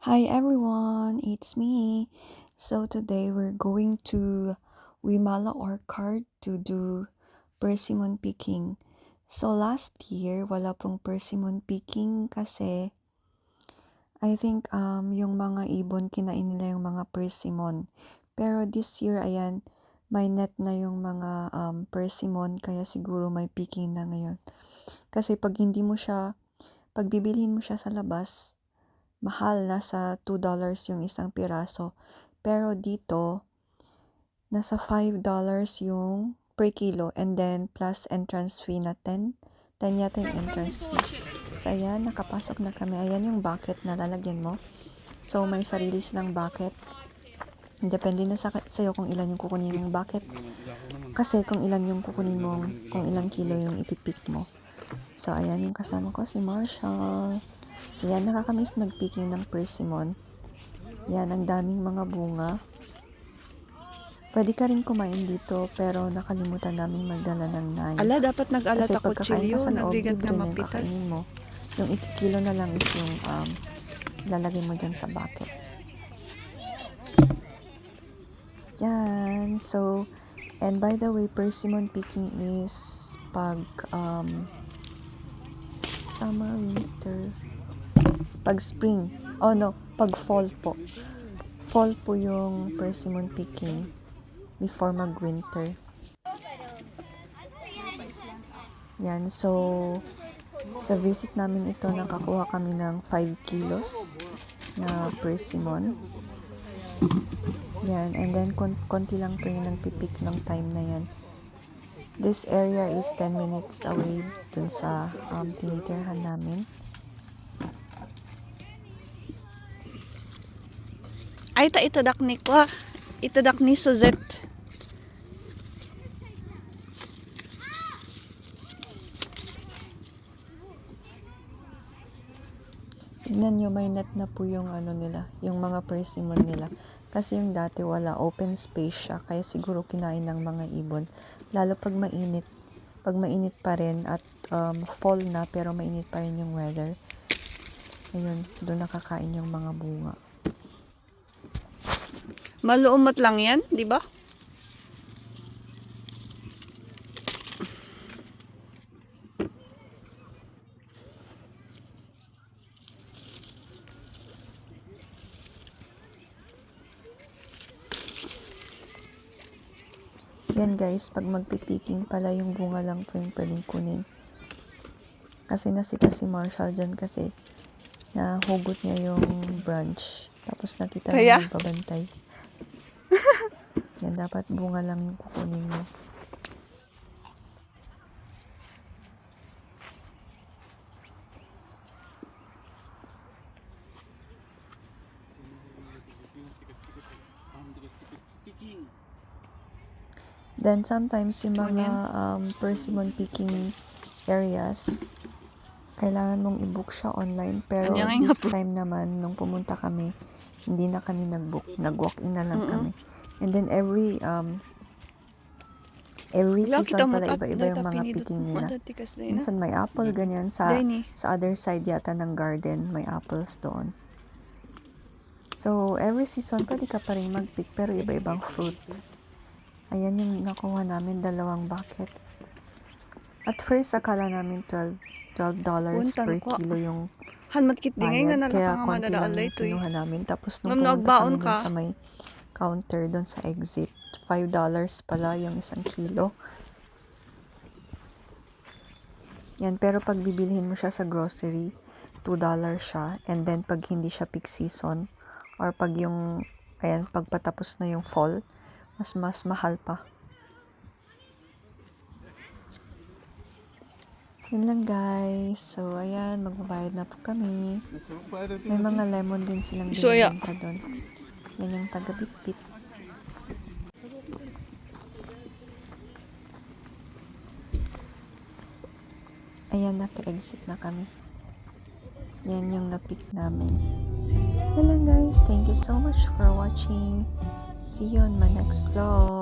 Hi everyone, it's me. So today we're going to Wimala Orchard to do persimmon picking. So last year wala pong persimmon picking kasi I think yung mga ibon kinain nila yung mga persimmon. Pero this year ayan may net na yung mga persimmon kaya siguro may picking na ngayon. Kasi pag bibilhin mo siya sa labas, mahal, nasa $2 yung isang piraso. Pero dito, nasa $5 yung per kilo. And then, plus entrance fee na 10. 10 yata yung entrance fee. So, ayan, nakapasok na kami. Ayan yung bucket na lalagyan mo. So, may sarili silang bucket. Depende na sa'yo kung ilan yung kukunin mong bucket. Kasi kung ilan yung kukunin mong, kung ilang kilo yung ipipik mo. So, ayan yung kasama ko, si Marshall. Ayan, nakakamiss mag-picking ng persimmon. Yan, ang daming mga bunga. Pwede ka rin kumain dito, pero nakalimutan namin magdala ng knife. Ala, dapat nag-alat Kasi ako pagkakain ka chilyo, sa loob, nagbigat libre na na yung mapitas. kakainin mo. Yung ikikilo na lang is yung lalagay mo dyan sa bucket. Yan, so, and by the way, persimmon picking is pag summer, winter, pag spring. Oh no, pag fall po. Fall po yung persimmon picking before mag-winter. Yan, so sa visit namin ito, nakakuha kami ng 5 kilos na persimmon. Yan, and then konti lang po yung nagpipick ng time na yan. This area is 10 minutes away dun sa tinitirhan namin. Ay, itadak ni ko. Itadak ni Suzette. Tignan nyo, may net na po yung nila, yung mga persimmon nila. Kasi yung dati wala, open space siya, kaya siguro kinain ng mga ibon. Lalo pag mainit pa rin at fall na pero mainit pa rin yung weather. Ayun, doon nakakain yung mga bunga. Maluumot lang yan, di ba? Yan guys, pag magpipiking pala yung bunga lang po yung pwedeng kunin. Kasi nasita si Marshall dyan kasi nahugot niya yung branch. Tapos nakita Kaya? na nagbabantay. Yan, dapat bunga lang yung kukunin mo. Then sometimes yung mga persimmon picking areas, kailangan mong i-book siya online. Pero this time naman, nung pumunta kami, hindi na kami nag-book. Nag-walk-in na lang kami. And then every season pala iba-iba yung mga picking nila. Minsan may apple, ganyan. Sa other side yata ng garden, may apples doon. So, every season, pwede ka pa rin mag-pick, pero iba-ibang fruit. Ayan yung nakuha namin, 2 bucket. At first, akala namin $12 per kilo yung bayad. Kaya konti lang yung kinuha namin. Tapos nung pumunta kami dun sa may counter, dun sa exit, $5 pala yung 1 kilo. Yan, pero pag bibilhin mo siya sa grocery, $2 siya. And then, pag hindi siya peak season, or pag yung, ayan, pag patapos na yung fall, mas mahal pa. Yun lang guys. So, ayan, magbabayad na po kami. May mga lemon din silang binibenta doon. Yan yung taga-bitbit. Ayan, naka-exit na kami. Yan yung na-pick namin. Yan lang guys. Thank you so much for watching. See you on my next vlog.